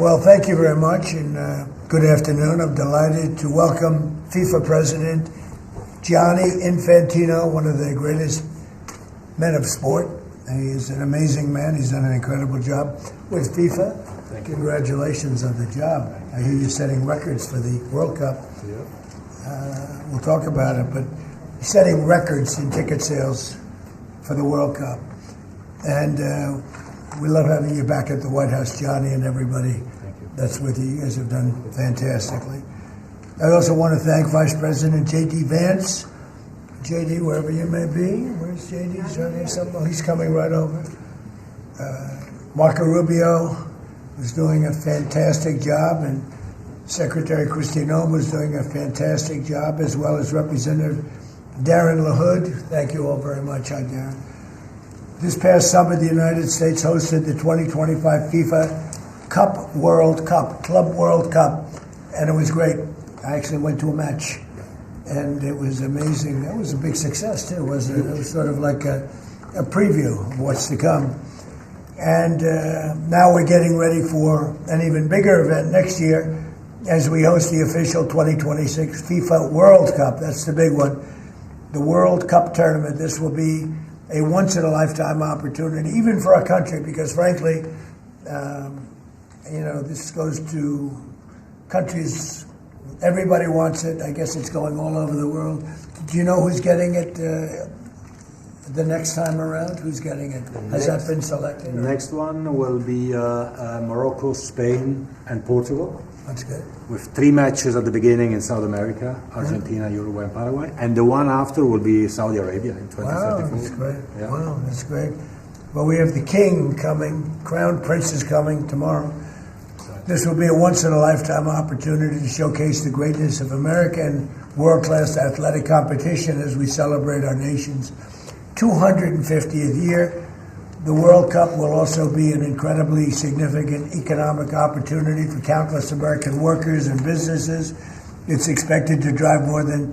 Well, thank you very much, and good afternoon. I'm delighted to welcome FIFA President Gianni Infantino, one of the greatest men of sport. He is an amazing man. He's done an incredible job with FIFA. Thank you. Congratulations on the job. I hear you're setting records for the World Cup. Yeah. We'll talk about it, but setting records in ticket sales for the World Cup. And we love having you back at the White House, Johnny, and everybody that's with you. You guys have done fantastically. I also want to thank Vice President J.D. Vance. J.D., wherever you may be. Where's J.D.? He's coming right over. Marco Rubio was doing a fantastic job, and Secretary Kristi Noem was doing a fantastic job, as well as Representative Darren LaHood. Thank you all very much. Hi, Darren. This past summer, the United States hosted the 2025 FIFA Club World Cup, and it was great. I actually went to a match, and it was amazing. That was a big success, too, wasn't it? It was sort of like a preview of what's to come. And now we're getting ready for an even bigger event next year as we host the official 2026 FIFA World Cup. That's the big one. The World Cup tournament. This will be a once-in-a-lifetime opportunity, even for our country, because frankly, this goes to countries, everybody wants it. I guess it's going all over the world. Do you know who's getting it the next time around? Who's getting it? Has that been selected? The next one will be Morocco, Spain, and Portugal. That's good. With 3 matches at the beginning in South America, Argentina, Uruguay, and Paraguay. And the one after will be Saudi Arabia in 2034. Wow, that's great. Yeah. Wow, that's great. Well, we have the king coming, Crown Prince is coming tomorrow. This will be a once-in-a-lifetime opportunity to showcase the greatness of American world-class athletic competition as we celebrate our nation's 250th year. The World Cup will also be an incredibly significant economic opportunity for countless American workers and businesses. It's expected to drive more than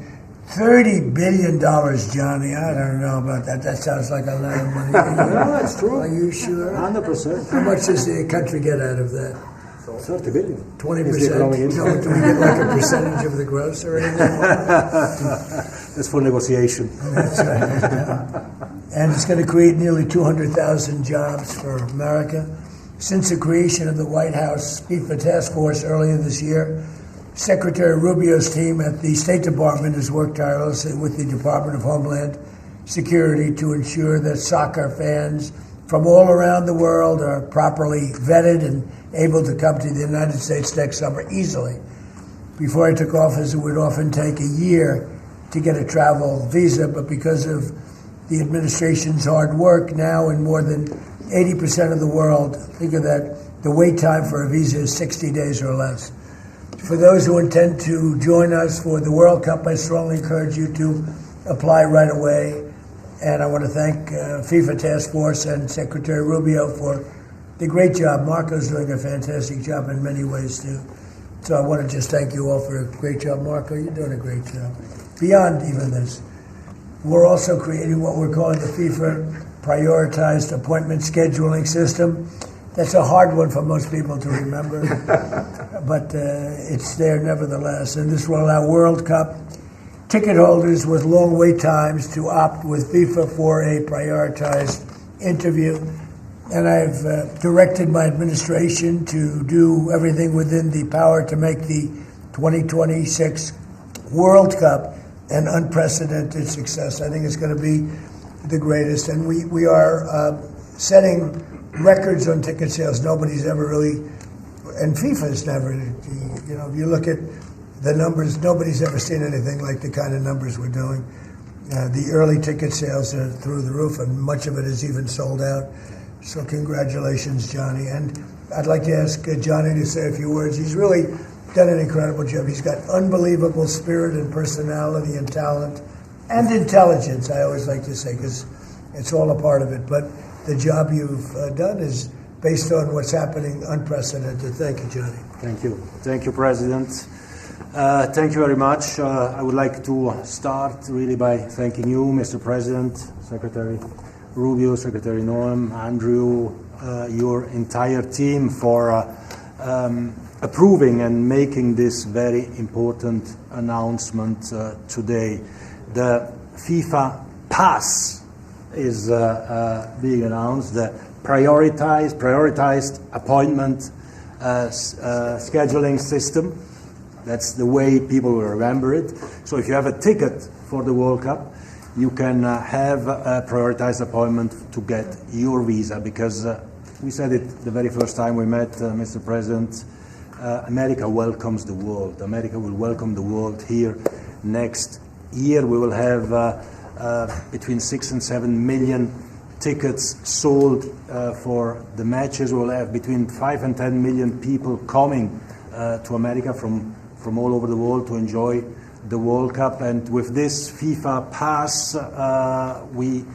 $30 billion, Johnny. I don't know about that. That sounds like a lot of money. No, that's true. Are you sure? 100%. How much does the country get out of that? 30 billion. 20%? No, do we get like a percentage of the gross or anything? That's for negotiation. That's right. And it's going to create nearly 200,000 jobs for America. Since the creation of the White House FIFA Task Force earlier this year, Secretary Rubio's team at the State Department has worked tirelessly with the Department of Homeland Security to ensure that soccer fans from all around the world are properly vetted and able to come to the United States next summer easily. Before I took office, it would often take a year to get a travel visa, but because of the administration's hard work, now in more than 80% of the world, think of that, the wait time for a visa is 60 days or less. For those who intend to join us for the World Cup, I strongly encourage you to apply right away. And I want to thank FIFA Task Force and Secretary Rubio for the great job. Marco's doing a fantastic job in many ways, too. So I want to just thank you all for a great job. Marco, you're doing a great job. Beyond even this, we're also creating what we're calling the FIFA Prioritized Appointment Scheduling System. That's a hard one for most people to remember, but it's there nevertheless. And this will allow World Cup ticket holders with long wait times to opt with FIFA for a prioritized interview. And I've directed my administration to do everything within the power to make the 2026 World Cup an unprecedented success. I think it's going to be the greatest. And we are setting records on ticket sales. Nobody's ever really, and FIFA's never, if you look at the numbers, nobody's ever seen anything like the kind of numbers we're doing. The early ticket sales are through the roof, and much of it is even sold out. So congratulations, Johnny. And I'd like to ask Johnny to say a few words. He's really done an incredible job. He's got unbelievable spirit and personality and talent and intelligence, I always like to say, because it's all a part of it. But the job you've done is based on what's happening, unprecedented. Thank you, Johnny. Thank you. Thank you, President. Thank you very much. I would like to start really by thanking you, Mr. President, Secretary Rubio, Secretary Noem, Andrew, your entire team for approving and making this very important announcement today. The FIFA Pass is being announced, the prioritized appointment scheduling system. That's the way people will remember it. So if you have a ticket for the World Cup, you can have a prioritized appointment to get your visa, because we said it the very first time we met, Mr. President, America welcomes the world. America will welcome the world here next year. We will have between 6 and 7 million tickets sold for the matches. We will have between 5 and 10 million people coming to America from all over the world to enjoy the World Cup. And with this FIFA Pass, we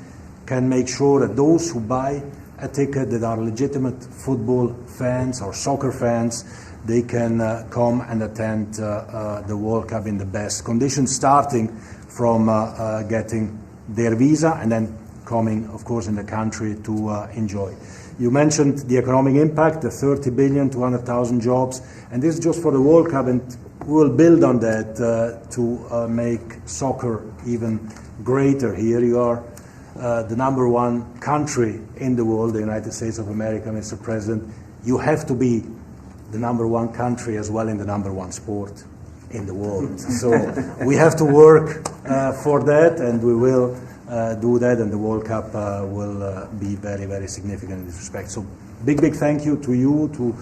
can make sure that those who buy a ticket that are legitimate football fans or soccer fans, they can come and attend the World Cup in the best conditions, starting from getting their visa and then coming, of course, in the country to enjoy. You mentioned the economic impact, the 30 billion, 200,000 jobs, and this is just for the World Cup, and we will build on that to make soccer even greater here. You are the number one country in the world, the United States of America, Mr. President. You have to be the number one country as well in the number one sport in the world. So we have to work for that, and we will do that, and the World Cup will be very, very significant in this respect. So big thank you to you, to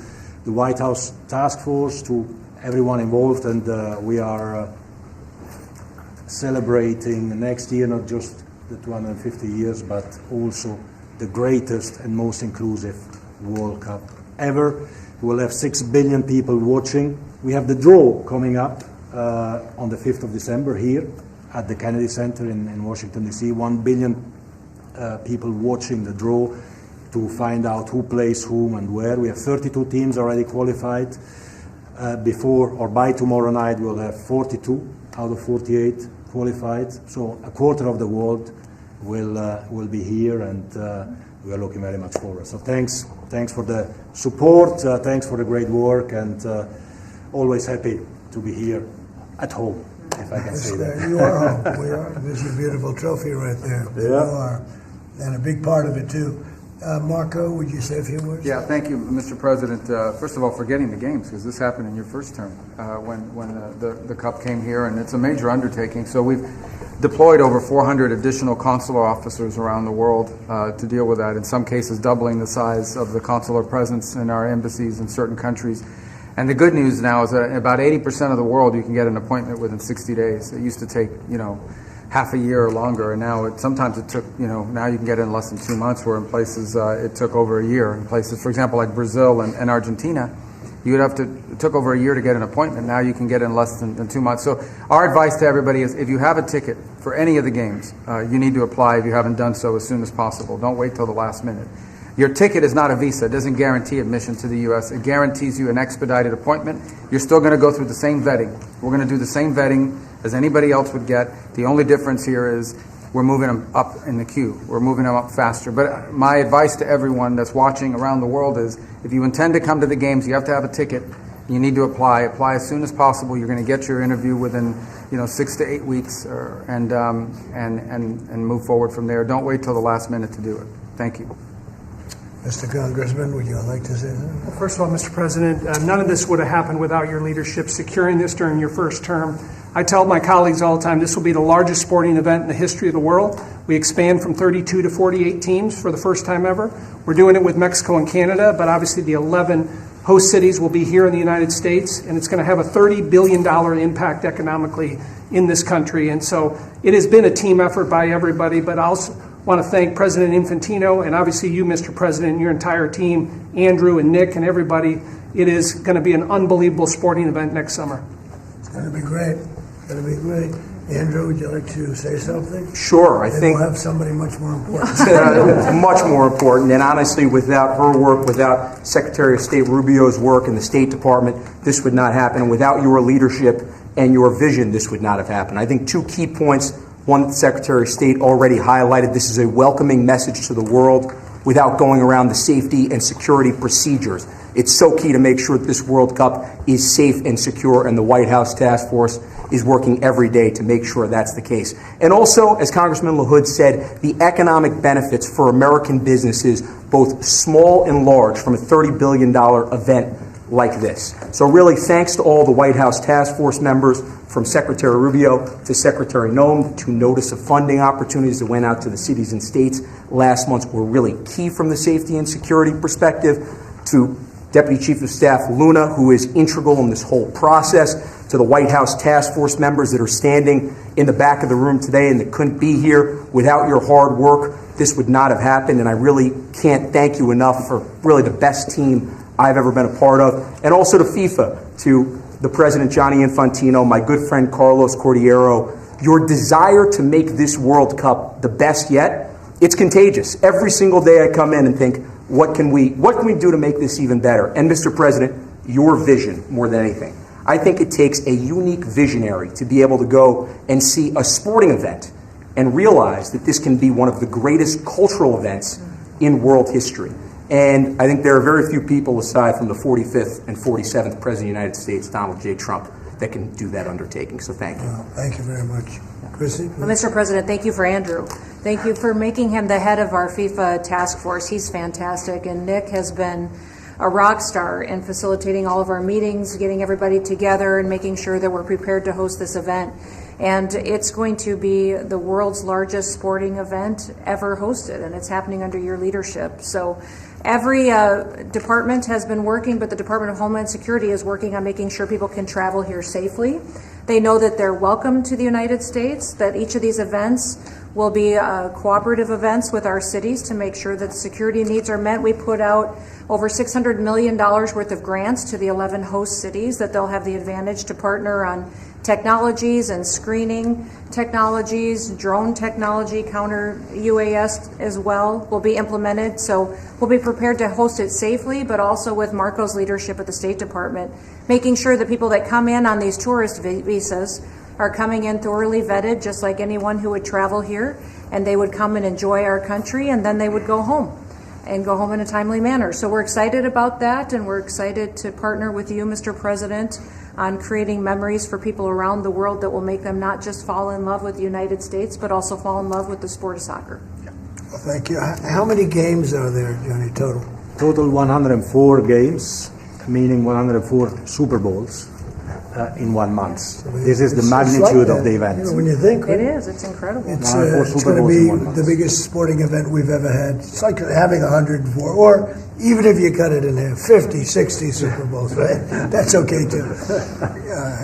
the White House Task Force, to everyone involved, and we are celebrating next year not just the 250 years, but also the greatest and most inclusive World Cup ever. We will have 6 billion people watching. We have the draw coming up on the 5th of December here at the Kennedy Center in Washington, D.C. 1 billion people watching the draw to find out who plays whom and where. We have 32 teams already qualified. Before or by tomorrow night, we'll have 42 out of 48 qualified. So a quarter of the world will be here, and we are looking very much forward. So thanks for the support, thanks for the great work, and always happy to be here at home, if I can say that. You are home. We are. There's your beautiful trophy right there. Yeah. You are, and a big part of it too. Marco, would you say a few words? Yeah, thank you, Mr. President. First of all, for getting the games, because this happened in your first term when the Cup came here, and it's a major undertaking. So we've deployed over 400 additional consular officers around the world to deal with that, in some cases doubling the size of the consular presence in our embassies in certain countries. And the good news now is that about 80% of the world you can get an appointment within 60 days. It used to take, half a year or longer, and now sometimes it took, now you can get it in less than 2 months, where in places it took over a year. In places, for example, like Brazil and Argentina, it took over a year to get an appointment. Now you can get it in less than 2 months. So our advice to everybody is, if you have a ticket for any of the games, you need to apply if you haven't done so as soon as possible. Don't wait till the last minute. Your ticket is not a visa. It doesn't guarantee admission to the U.S. It guarantees you an expedited appointment. You're still going to go through the same vetting. We're going to do the same vetting as anybody else would get. The only difference here is we're moving them up in the queue. We're moving them up faster. But my advice to everyone that's watching around the world is, if you intend to come to the games, you have to have a ticket. You need to apply. Apply as soon as possible. You're going to get your interview within 6 to 8 weeks, and move forward from there. Don't wait till the last minute to do it. Thank you. Mr. Congressman, would you like to say something? Well, first of all, Mr. President, none of this would have happened without your leadership securing this during your first term. I tell my colleagues all the time, this will be the largest sporting event in the history of the world. We expand from 32 to 48 teams for the first time ever. We're doing it with Mexico and Canada, but obviously the 11 host cities will be here in the United States, and it's going to have a $30 billion impact economically in this country. And so it has been a team effort by everybody, but I also want to thank President Infantino and obviously you, Mr. President, and your entire team, Andrew and Nick and everybody. It is going to be an unbelievable sporting event next summer. It's going to be great. It's going to be great. Andrew, would you like to say something? Sure. I think we'll have somebody much more important. much more important. And honestly, without her work, without Secretary of State Rubio's work in the State Department, this would not happen. Without your leadership and your vision, this would not have happened. I think 2 key points. One, the Secretary of State already highlighted. This is a welcoming message to the world without going around the safety and security procedures. It's so key to make sure that this World Cup is safe and secure, and the White House Task Force is working every day to make sure that's the case. And also, as Congressman LaHood said, the economic benefits for American businesses, both small and large, from a $30 billion event like this. So really, thanks to all the White House Task Force members, from Secretary Rubio to Secretary Noem, to notice of funding opportunities that went out to the cities and states last month were really key from the safety and security perspective, to Deputy Chief of Staff Luna, who is integral in this whole process, to the White House Task Force members that are standing in the back of the room today and that couldn't be here. Without your hard work, this would not have happened, and I really can't thank you enough for really the best team I've ever been a part of. And also to FIFA, to the President Gianni Infantino, my good friend Carlos Cordiero, your desire to make this World Cup the best yet, it's contagious. Every single day I come in and think, what can we do to make this even better? And Mr. President, your vision more than anything. I think it takes a unique visionary to be able to go and see a sporting event and realize that this can be one of the greatest cultural events in world history. And I think there are very few people, aside from the 45th and 47th President of the United States, Donald J. Trump, that can do that undertaking. So thank you. Well, thank you very much. Chrissy? Well, Mr. President, thank you for Andrew. Thank you for making him the head of our FIFA task force. He's fantastic. And Nick has been a rock star in facilitating all of our meetings, getting everybody together, and making sure that we're prepared to host this event. And it's going to be the world's largest sporting event ever hosted, and it's happening under your leadership. So every department has been working, but the Department of Homeland Security is working on making sure people can travel here safely. They know that they're welcome to the United States, that each of these events will be cooperative events with our cities to make sure that the security needs are met. We put out over $600 million worth of grants to the 11 host cities that they'll have the advantage to partner on technologies and screening technologies, drone technology, counter UAS as well will be implemented. So we'll be prepared to host it safely, but also with Marco's leadership at the State Department, making sure that people that come in on these tourist visas are coming in thoroughly vetted, just like anyone who would travel here, and they would come and enjoy our country, and then they would go home and go home in a timely manner. So we're excited about that, and we're excited to partner with you, Mr. President, on creating memories for people around the world that will make them not just fall in love with the United States, but also fall in love with the sport of soccer. Well, thank you. How many games are there, Johnny, total? Total 104 games, meaning 104 Super Bowls in 1 month. This is the magnitude like of the event. You know, when you think It is. It's incredible. it's Super going to Bowls in 1 be month. the biggest sporting event we've ever had. It's like having 104, or even if you cut it in half, 50, 60 Super Bowls, right? That's okay too.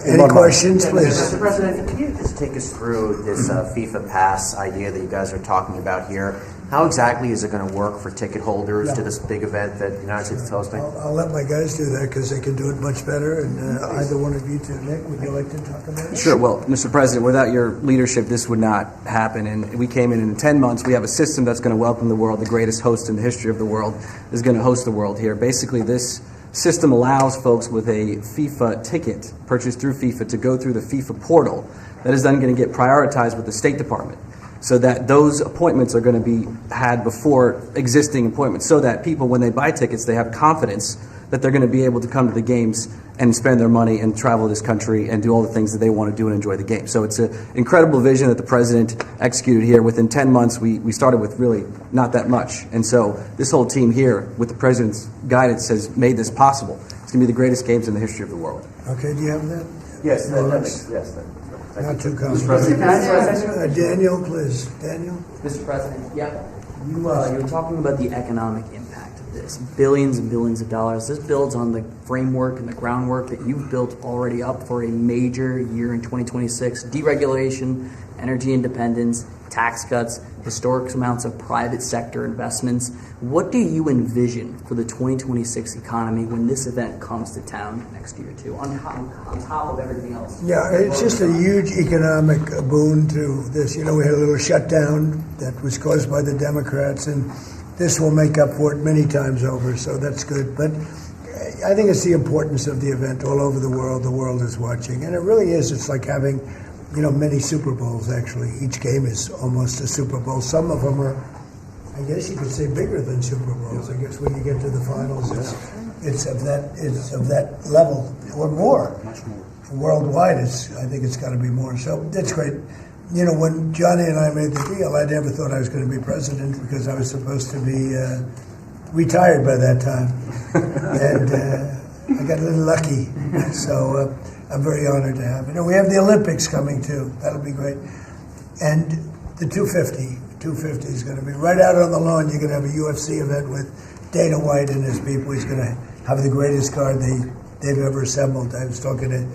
Any questions, please? Mr. President, can you just take us through this FIFA Pass idea that you guys are talking about here? How exactly is it going to work for ticket holders to this big event that the United States is hosting? I'll let my guys do that because they can do it much better. And either one of you two, Nick, would you like to talk about it? Sure. Well, Mr. President, without your leadership, this would not happen. And we came in 10 months. We have a system that's going to welcome the world. The greatest host in the history of the world is going to host the world here. Basically, this system allows folks with a FIFA ticket purchased through FIFA to go through the FIFA portal. That is then going to get prioritized with the State Department, so that those appointments are going to be had before existing appointments, so that people, when they buy tickets, they have confidence that they're going to be able to come to the games and spend their money and travel this country and do all the things that they want to do and enjoy the game. So it's an incredible vision that the President executed here. Within 10 months, we started with really not that much. And so this whole team here, with the President's guidance, has made this possible. It's going to be the greatest games in the history of the world. Okay, do you have that? Yes, yes. Not too complicated. Daniel, please. Daniel? Mr. President, you were talking about the economic impact of this. Billions and billions of dollars. This builds on the framework and the groundwork that you've built already up for a major year in 2026. Deregulation, energy independence, tax cuts, historic amounts of private sector investments. What do you envision for the 2026 economy when this event comes to town next year, too, on top of everything else? Yeah, it's just a huge economic boon to this. You know, we had a little shutdown that was caused by the Democrats, and this will make up for it many times over, so that's good. But I think it's the importance of the event all over the world. The world is watching, and it really is. It's like having, you know, many Super Bowls, actually. Each game is almost a Super Bowl. Some of them are, I guess you could say, bigger than Super Bowls. I guess when you get to the finals, it's of that level or more. Much more. Worldwide, I think it's got to be more. So that's great. You know, when Johnny and I made the deal, I never thought I was going to be president because I was supposed to be retired by that time, and I got a little lucky. So I'm very honored to have it. And we have the Olympics coming too. That'll be great. And the 250 is going to be right out on the lawn. You're going to have a UFC event with Dana White and his people. He's going to have the greatest card they've ever assembled. I was talking to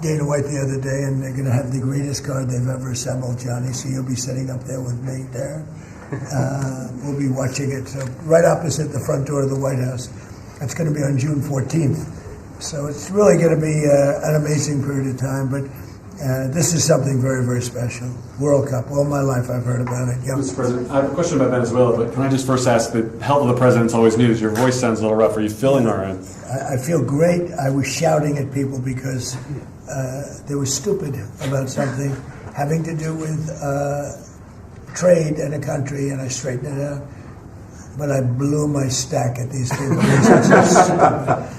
Dana White the other day, and they're going to have the greatest card they've ever assembled, Johnny. So you'll be sitting up there with me there. We'll be watching it. So right opposite the front door of the White House. It's going to be on June 14th. So it's really going to be an amazing period of time. But this is something very, very special. World Cup. All my life I've heard about it. Yep. Mr. President, I have a question about Venezuela, but can I just first ask, the health of the president's always news. Your voice sounds a little rough. Are you feeling all right? I feel great. I was shouting at people because they were stupid about something having to do with trade in a country, and I straightened it out. But I blew my stack at these people.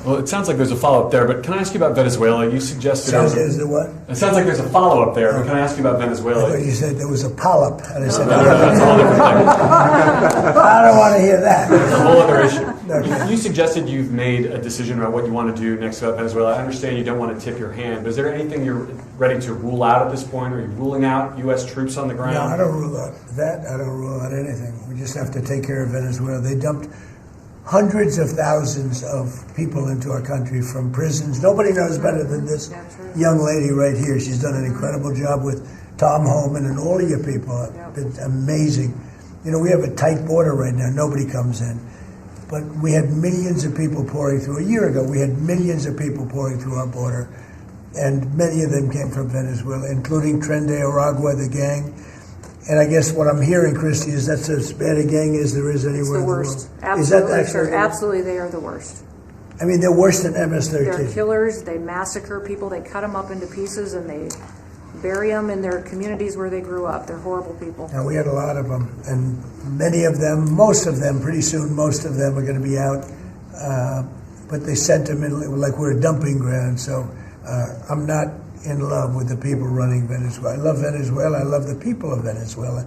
Well, it sounds like there's a follow-up there, but can I ask you about Venezuela? You suggested... Is there what? It sounds like there's a follow-up there, but can I ask you about I Venezuela? thought you said there was a polyp, and I said, That's a whole different thing. I don't want to hear that. It's a whole other issue. Okay. You suggested you've made a decision about what you want to do next about Venezuela. I understand you don't want to tip your hand, but is there anything you're ready to rule out at this point? Are you ruling out U.S. troops on the ground? No, I don't rule out that. I don't rule out anything. We just have to take care of Venezuela. They dumped hundreds of thousands of people into our country from prisons. Nobody knows better than this young lady right here. She's done an incredible job with Tom Homan and all of your people. It's amazing. You know, we have a tight border right now. Nobody comes in. But we had millions of people pouring through. A year ago, we had millions of people pouring through our border. And many of them came from Venezuela, including Tren de Aragua, the gang. And I guess what I'm hearing, Christy, is that's as bad a gang as there is anywhere in the world. It's the worst. Is that Absolutely, actually sir. the worst? Absolutely, they are the worst. I mean, they're worse than MS-13. They're killers. They massacre people. They cut them up into pieces and they bury them in their communities where they grew up. They're horrible people. And we had a lot of them. And many of them, most of them, pretty soon, most of them are going to be out. But they sent them in like we're a dumping ground. So I'm not in love with the people running Venezuela. I love Venezuela. I love the people of Venezuela.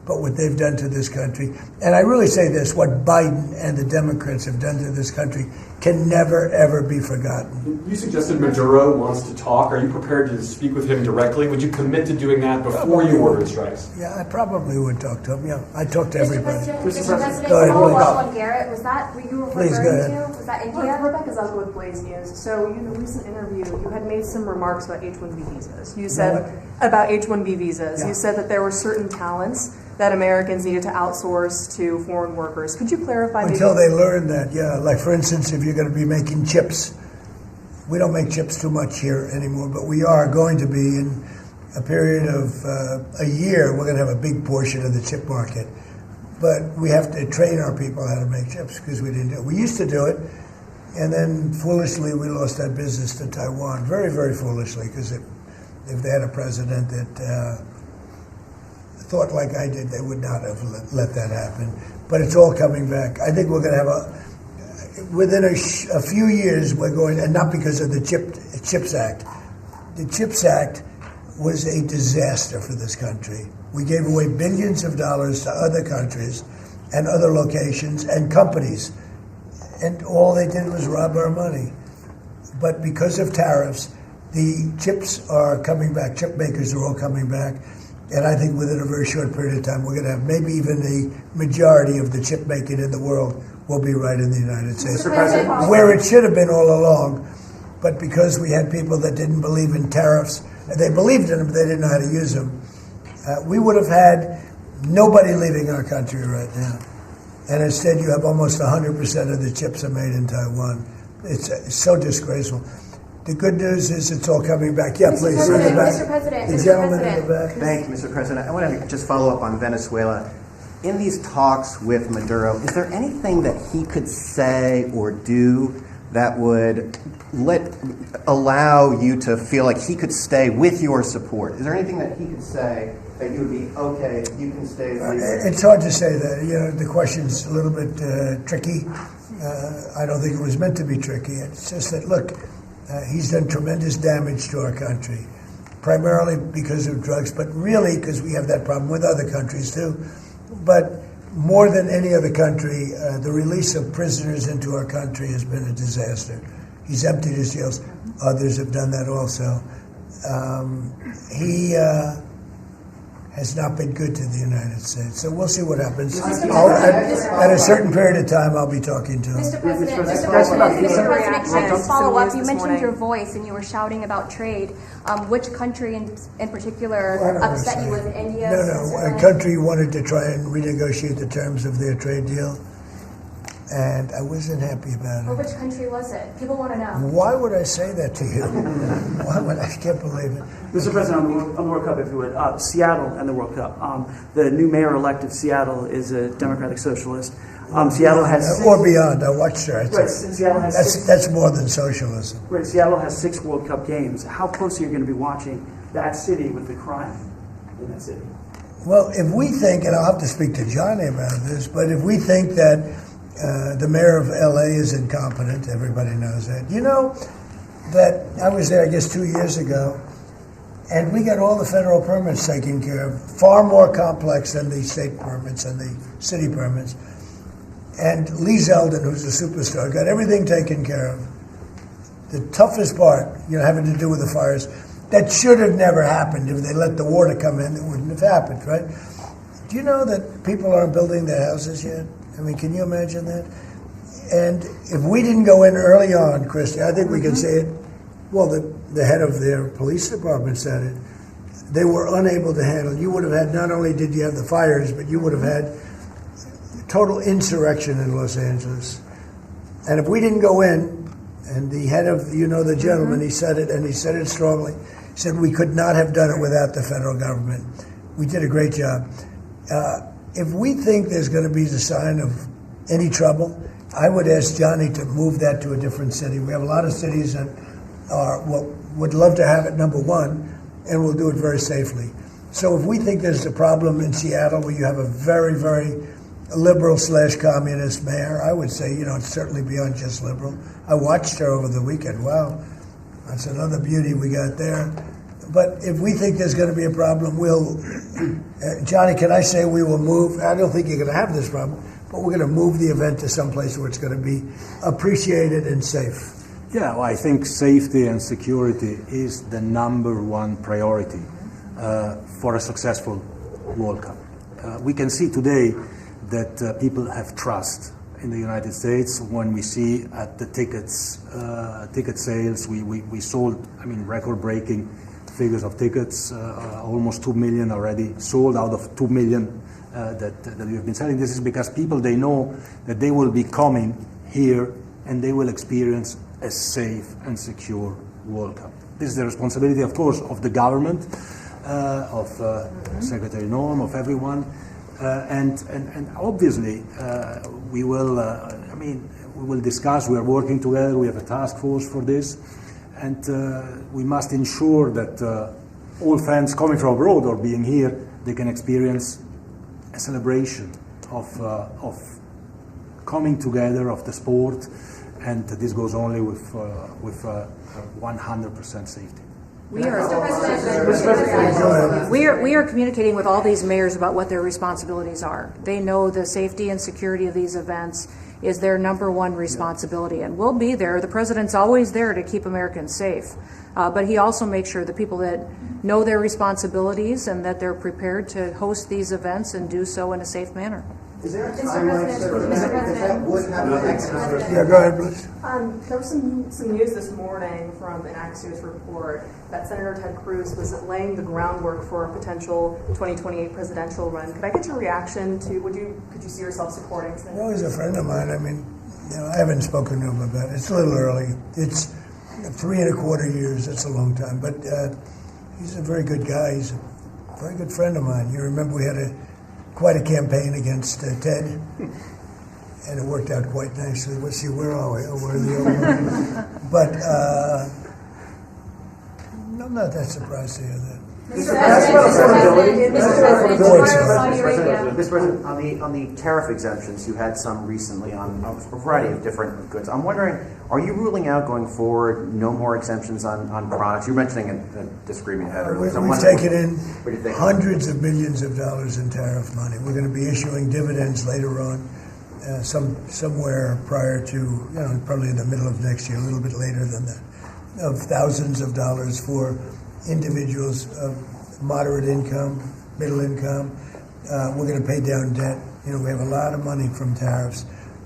But what they've done to this country, and I really say this, what Biden and the Democrats have done to this country can never, ever be forgotten. You suggested Maduro wants to talk. Are you prepared to speak with him directly? Would you commit to doing that before you order strikes? Yeah, I probably would talk to him. Yeah, I talk to everybody. Mr. President, Go ahead, follow-up please. on Garrett, was that what you were Please, go referring ahead. to? Was that India? Rebecca Zuckel with Blaze News. So, in a recent interview, you had made some remarks about H-1B visas. You said about H-1B visas. Yeah. You said that there were certain talents that Americans needed to outsource to foreign workers. Could you clarify? Until they learn that, yeah. Like, for instance, if you're going to be making chips, we don't make chips too much here anymore, but we are going to be in a period of a year. We're going to have a big portion of the chip market. But we have to train our people how to make chips because we didn't do it. We used to do it, and then foolishly we lost that business to Taiwan. Very, very foolishly, because if they had a president that thought like I did, they would not have let that happen. But it's all coming back. I think we're going to have within a few years, we're going, and not because of the CHIPS Act. The CHIPS Act was a disaster for this country. We gave away billions of dollars to other countries and other locations and companies, and all they did was rob our money. But because of tariffs, the chips are coming back. Chip makers are all coming back. And I think within a very short period of time, we're going to have maybe even the majority of the chip making in the world will be right in the United States. Where it should have been all along. But because we had people that didn't believe in tariffs, they believed in them, but they didn't know how to use them, we would have had nobody leaving our country right now. And instead, you have almost 100% of the chips are made in Taiwan. It's so disgraceful. The good news is it's all coming back. Yeah, please. Mr. President, The gentleman in the back. Thank you, Mr. President. I want to just follow up on Venezuela. In these talks with Maduro, is there anything that he could say or do that would allow you to feel like he could stay with your support? Is there anything that he could say that you would be, okay, you can stay? It's hard to say that. You know, the question's a little bit tricky. I don't think it was meant to be tricky. It's just that, look, he's done tremendous damage to our country, primarily because of drugs, but really because we have that problem with other countries too. But more than any other country, the release of prisoners into our country has been a disaster. He's emptied his jails. Others have done that also. He has not been good to the United States. So we'll see what happens. At a certain period of time, I'll be talking to him. Mr. President, can I just follow up? You mentioned your voice and you were shouting about trade. Which country in particular upset you? Was it India? No. A country wanted to try and renegotiate the terms of their trade deal, and I wasn't happy about it. Or which country was it? People want to know. Why would I say that to you? Why would I can't believe it? Mr. President, on the World Cup, if you would, Seattle and the World Cup. The new mayor-elect of Seattle is a Democratic Socialist. Seattle has or beyond. I watched her. Right, Seattle has that's more than socialism. Right, Seattle has 6 World Cup games. How close are you going to be watching that city with the crime in that city? Well, if we think, and I'll have to speak to Johnny about this, but if we think that the mayor of L.A. is incompetent, everybody knows that. You know that I was there, I guess, 2 years ago, and we got all the federal permits taken care of, far more complex than the state permits and the city permits. And Lee Zeldin, who's a superstar, got everything taken care of. The toughest part, having to do with the fires, that should have never happened. If they let the water come in, it wouldn't have happened, right? Do you know that people aren't building their houses yet? I mean, can you imagine that? And if we didn't go in early on, Christy, I think we can say it. Well, the head of their police department said it. They were unable to handle. You would have had, not only did you have the fires, but you would have had total insurrection in Los Angeles. And if we didn't go in, and the head of, the gentleman, he said it, and he said it strongly, he said we could not have done it without the federal government. We did a great job. If we think there's going to be the sign of any trouble, I would ask Johnny to move that to a different city. We have a lot of cities that would love to have it number one, and we'll do it very safely. So if we think there's a problem in Seattle where you have a very, very liberal/communist mayor, I would say, it's certainly beyond just liberal. I watched her over the weekend. Wow, that's another beauty we got there. But if we think there's going to be a problem, Johnny, can I say we will move? I don't think you're going to have this problem, but we're going to move the event to someplace where it's going to be appreciated and safe. Yeah, well, I think safety and security is the number one priority for a successful World Cup. We can see today that people have trust in the United States when we see at the ticket sales, we sold, record-breaking figures of tickets, almost 2 million already sold out of 2 million that we have been selling. This is because people, they know that they will be coming here and they will experience a safe and secure World Cup. This is the responsibility, of course, of the government, of Secretary Norm, of everyone. And obviously, we will discuss. We are working together. We have a task force for this, and we must ensure that all fans coming from abroad or being here, they can experience a celebration of coming together of the sport, and this goes only with 100% safety. We are communicating with all these mayors about what their responsibilities are. They know the safety and security of these events is their number one responsibility, and we'll be there. The president's always there to keep Americans safe, but he also makes sure the people that know their responsibilities and that they're prepared to host these events and do so in a safe manner. Is there a timeline? Yeah, go ahead, please. There was some news this morning from an Axios report that Senator Ted Cruz was laying the groundwork for a potential 2028 presidential run. Could I get your reaction to? Could you see yourself supporting Senator? Well, he's a friend of mine. I haven't spoken to him about it. It's a little early. It's 3.25 years. That's a long time. But he's a very good guy. He's a very good friend of mine. You remember we had quite a campaign against Ted, and it worked out quite nicely. Let's see, where are we? Oh, we're the other one. But I'm not that surprised to hear that. Mr. President, on the tariff exemptions, you had some recently on a variety of different goods. I'm wondering, are you ruling out going forward no more exemptions on products? You're mentioning a disagreement you had earlier. We've taken in hundreds of millions of dollars in tariff money. We're going to be issuing dividends later on, somewhere prior to, probably in the middle of next year, a little bit later than that, of thousands of dollars for individuals of moderate income, middle income. We're going to pay down debt. We have a lot of money from tariffs.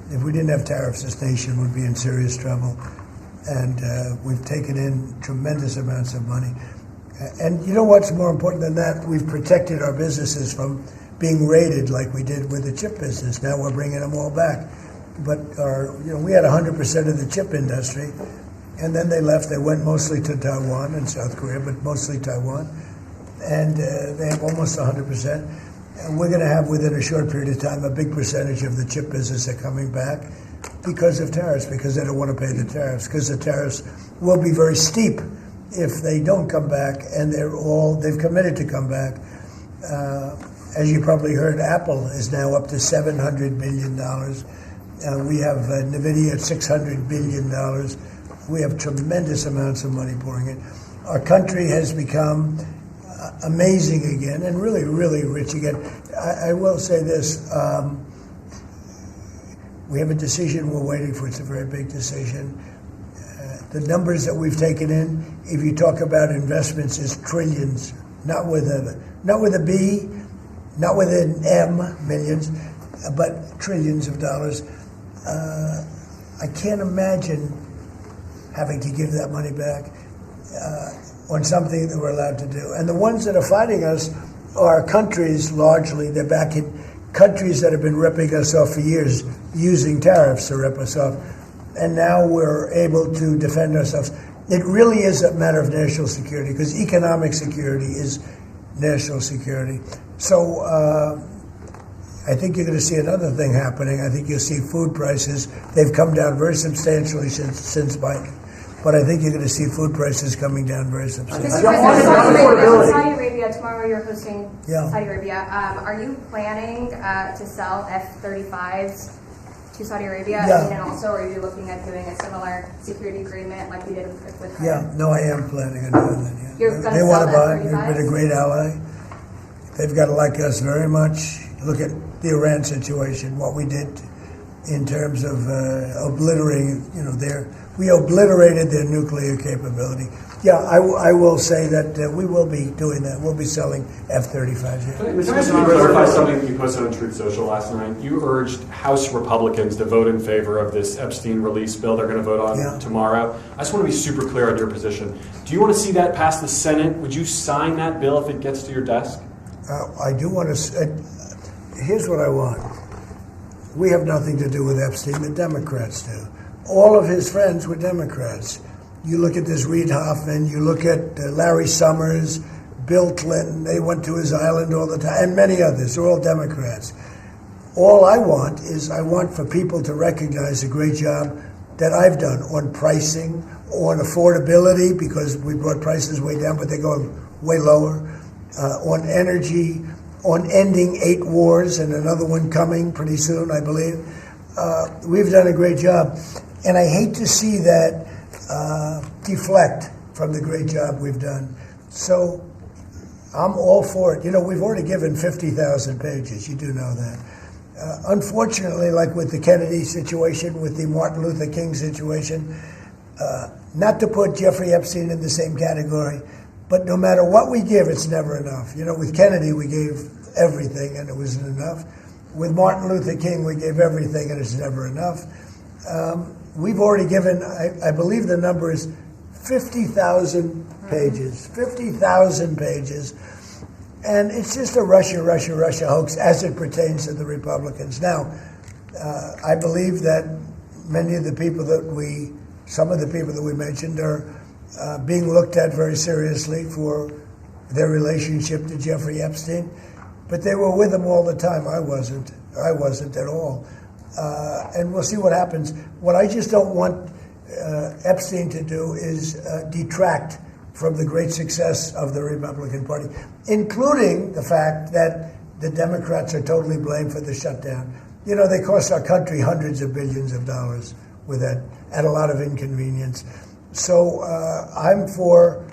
If we didn't have tariffs, this nation would be in serious trouble. And we've taken in tremendous amounts of money. And you know what's more important than that? We've protected our businesses from being raided like we did with the chip business. Now we're bringing them all back. But we had 100% of the chip industry. And then they left. They went mostly to Taiwan and South Korea, but mostly Taiwan. And they have almost 100%. And we're going to have, within a short period of time, a big percentage of the chip business are coming back because of tariffs, because they don't want to pay the tariffs, because the tariffs will be very steep if they don't come back, and they've committed to come back. As you probably heard, Apple is now up to $700 billion. We have NVIDIA at $600 billion. We have tremendous amounts of money pouring in. Our country has become amazing again and really, really rich again. I will say this. We have a decision we're waiting for. It's a very big decision. The numbers that we've taken in, if you talk about investments, is trillions, not with a B, not with an M, millions, but trillions of dollars. I can't imagine having to give that money back on something that we're allowed to do. And the ones that are fighting us are countries, largely. They're back in countries that have been ripping us off for years, using tariffs to rip us off. And now we're able to defend ourselves. It really is a matter of national security, because economic security is national security. So I think you're going to see another thing happening. I think you'll see food prices. They've come down very substantially since Biden. But I think you're going to see food prices coming down very substantially. Saudi Arabia, tomorrow you're hosting Yeah. Saudi Arabia. Are you planning to sell F-35s to Saudi Arabia? Yeah. And also, are you looking at doing a similar security agreement like we did with her? Yeah, no, I am planning on doing that. Yeah. You're going They to want sell to buy. F-35s? They've been a great ally. They've got to like us very much. Look at the Iran situation, what we did in terms of obliterating, we obliterated their nuclear capability. Yeah, I will say that we will be doing that. We'll be selling F-35s. Yeah. Can I ask you to clarify something that you posted on Truth Social last night? You urged House Republicans to vote in favor of this Epstein release bill they're going to vote on tomorrow. I just want to be super clear on your position. Do you want to see that pass the Senate? Would you sign that bill if it gets to your desk? I do want to. Here's what I want. We have nothing to do with Epstein. The Democrats do. All of his friends were Democrats. You look at this Reid Hoffman, you look at Larry Summers, Bill Clinton, they went to his island all the time, and many others. They're all Democrats. All I want for people to recognize the great job that I've done on pricing, on affordability, because we brought prices way down, but they're going way lower, on energy, on ending 8 wars and another one coming pretty soon, I believe. We've done a great job. And I hate to see that deflect from the great job we've done. So I'm all for it. We've already given 50,000 pages. You do know that. Unfortunately, like with the Kennedy situation, with the Martin Luther King situation, not to put Jeffrey Epstein in the same category, but no matter what we give, it's never enough. With Kennedy, we gave everything, and it wasn't enough. With Martin Luther King, we gave everything, and it's never enough. We've already given, I believe the number is 50,000 pages. 50,000 pages. And it's just a Russia hoax as it pertains to the Republicans. Now, I believe that some of the people that we mentioned are being looked at very seriously for their relationship to Jeffrey Epstein. But they were with him all the time. I wasn't at all. And we'll see what happens. What I just don't want Epstein to do is detract from the great success of the Republican Party, including the fact that the Democrats are totally blamed for the shutdown. You know, they cost our country hundreds of billions of dollars with that, at a lot of inconvenience. So I'm for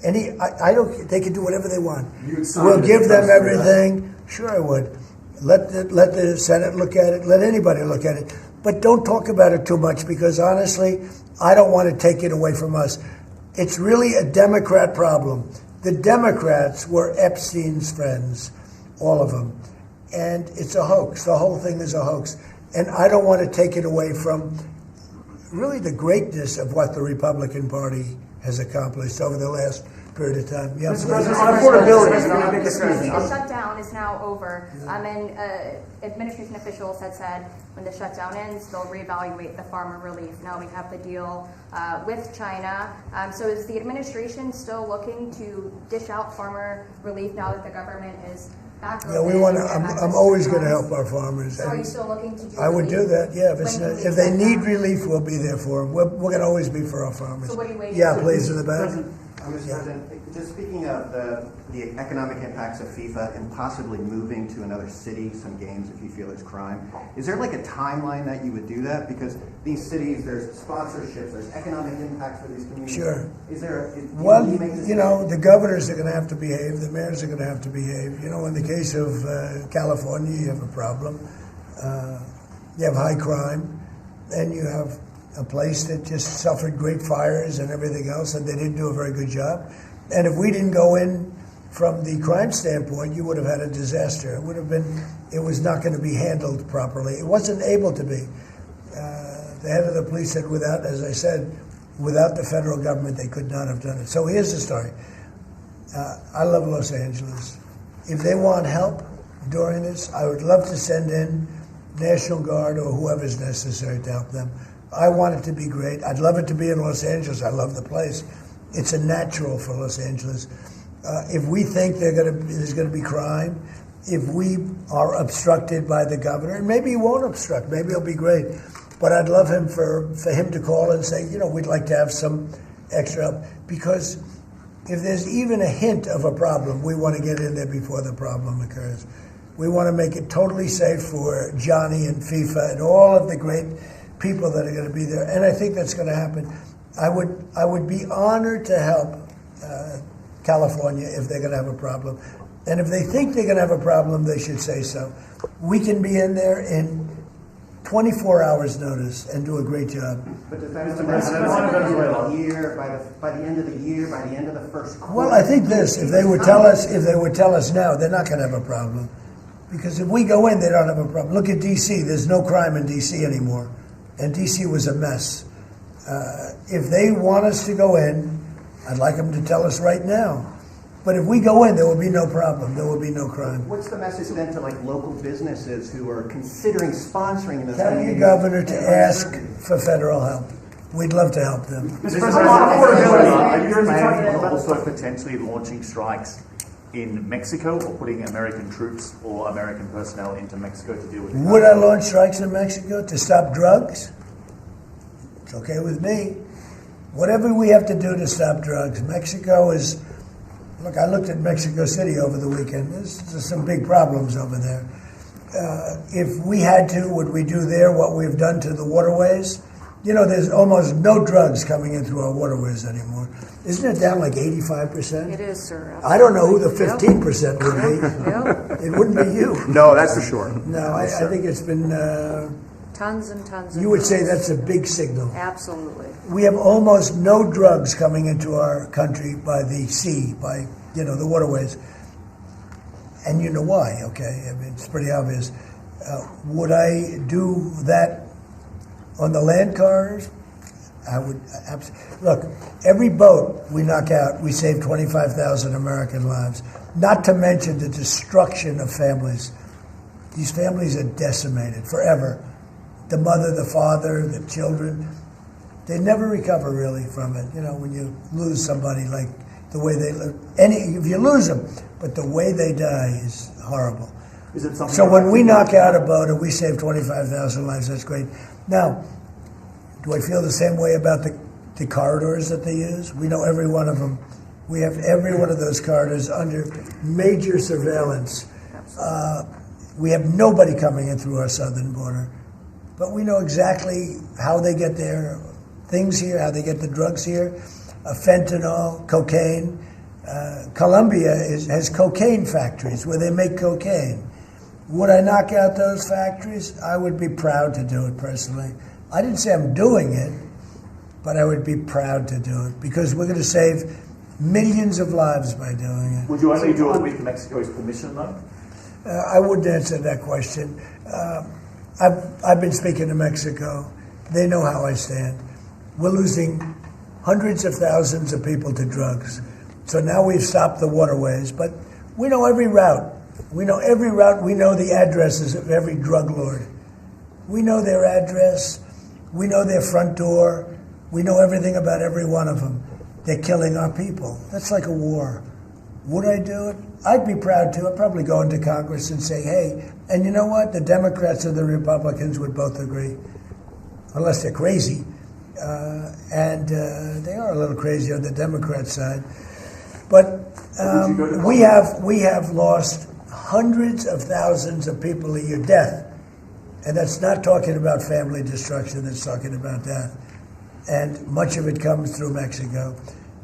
any. I don't. They can do whatever they want. We'll give them everything. Sure, I would. Let the Senate look at it. Let anybody look at it. But don't talk about it too much, because honestly, I don't want to take it away from us. It's really a Democrat problem. The Democrats were Epstein's friends, all of them. And it's a hoax. The whole thing is a hoax. And I don't want to take it away from really the greatness of what the Republican Party has accomplished over the last period of time. Yeah, Mr. President, affordability. The shutdown is now over, and administration officials had said when the shutdown ends, they'll reevaluate the farmer relief. Now we have the deal with China. So is the administration still looking to dish out farmer relief now that the government is back? Yeah, we want to. I'm always going to help our farmers. So are you still looking to do I would do that, yeah. If they need relief, relief, we'll be there for them. We're going to always be for our farmers. So what are you waiting Yeah, for? please, in the back. Mr. President, just speaking of the economic impacts of FIFA and possibly moving to another city, some games if you feel there's crime, is there like a timeline that you would do that? Because these cities, there's sponsorships, there's economic impacts for these communities. Sure. Is there? Well, you know, the governors are going to have to behave. The mayors are going to have to behave. You know, in the case of California, you have a problem. You have high crime, and you have a place that just suffered great fires and everything else, and they didn't do a very good job. And if we didn't go in from the crime standpoint, you would have had a disaster. It would have been, it was not going to be handled properly. It wasn't able to be. The head of the police said without, as I said, without the federal government, they could not have done it. So here's the story. I love Los Angeles. If they want help during this, I would love to send in National Guard or whoever's necessary to help them. I want it to be great. I'd love it to be in Los Angeles. I love the place. It's a natural for Los Angeles. If we think there's going to be crime, if we are obstructed by the governor, and maybe he won't obstruct, maybe it'll be great. But I'd love him for him to call and say, you know, we'd like to have some extra help. Because if there's even a hint of a problem, we want to get in there before the problem occurs. We want to make it totally safe for Johnny and FIFA and all of the great people that are going to be there, and I think that's going to happen. I would be honored to help California if they're going to have a problem, and if they think they're going to have a problem, they should say so. We can be in there in 24 hours notice and do a great job. But does that mean by the year, by the end of the year, by the end of the first quarter? Well, I think this: if they would tell us now, they're not going to have a problem, because if we go in, they don't have a problem. Look at D.C. There's no crime in D.C. anymore. And D.C. was a mess. If they want us to go in, I'd like them to tell us right now. But if we go in, there will be no problem. There will be no crime. What's the message then to like local businesses who are considering sponsoring this? Tell your governor to ask for federal help. We'd love to help them. Mr. President, are you planning on also potentially launching strikes in Mexico or putting American troops or American personnel into Mexico to deal with? Would I launch strikes in Mexico to stop drugs? It's okay with me. Whatever we have to do to stop drugs. Mexico is, look, I looked at Mexico City over the weekend. There's some big problems over there. If we had to, would we do there what we've done to the waterways? You know, there's almost no drugs coming in through our waterways anymore. Isn't it down like 85%? It is, sir. Absolutely. I don't know who the 15% would be. Yep. It wouldn't be you. No, that's for sure. No, I think it's been... Tons and tons of you would say drugs. that's a big signal. Absolutely. We have almost no drugs coming into our country by the sea, by, you know, the waterways. And you know why, okay? I mean, it's pretty obvious. Would I do that on the land cars? I would absolutely. Look, every boat we knock out, we save 25,000 American lives. Not to mention the destruction of families. These families are decimated forever. The mother, the father, the children, they never recover really from it. You know, when you lose somebody like the way they live, if you lose them, but the way they die is horrible. Is it something? So when we knock out a boat and we save 25,000 lives, that's great. Now, do I feel the same way about the the corridors that they use. We know every one of them. We have every one of those corridors under major surveillance. We have nobody coming in through our southern border. But we know exactly how they get their things here, how they get the drugs here, fentanyl, cocaine. Colombia has cocaine factories where they make cocaine. Would I knock out those factories? I would be proud to do it personally. I didn't say I'm doing it, but I would be proud to do it because we're going to save millions of lives by doing it. Would you only do it with Mexico's permission, though? I wouldn't answer that question. I've been speaking to Mexico. They know how I stand. We're losing hundreds of thousands of people to drugs. So now we've stopped the waterways, but we know every route. We know every route. We know the addresses of every drug lord. We know their address. We know their front door. We know everything about every one of them. They're killing our people. That's like a war. Would I do it? I'd be proud to. I'd probably go into Congress and say, hey, and you know what? The Democrats and the Republicans would both agree, unless they're crazy. And they are a little crazy on the Democrat side. But we have lost hundreds of thousands of people a year, death. And that's not talking about family destruction, that's talking about death. And much of it comes through Mexico.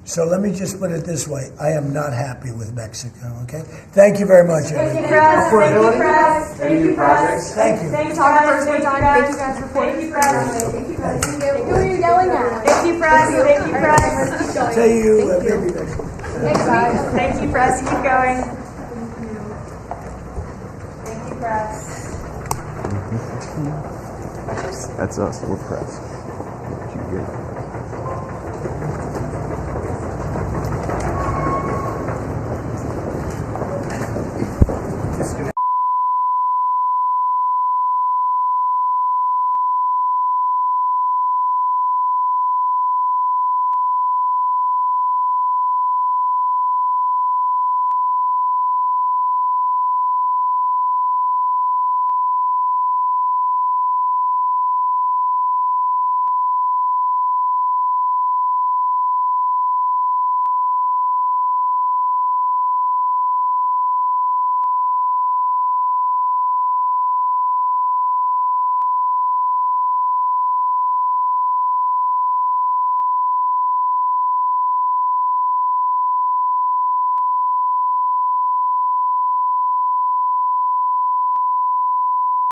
So let me just put it this way. I am not happy with Mexico, okay? Thank you very much, everybody. Thank you, press. Thank you, press. Thank you, press. Thank you. Thank you, photographers. Thank you, guys, for Thank you, press. Thank you, press. Who are you yelling at? Thank you, press. Thank you, press. Tell you, maybe next week. Thank you, press. Keep going. Thank you, press. That's us. We're press.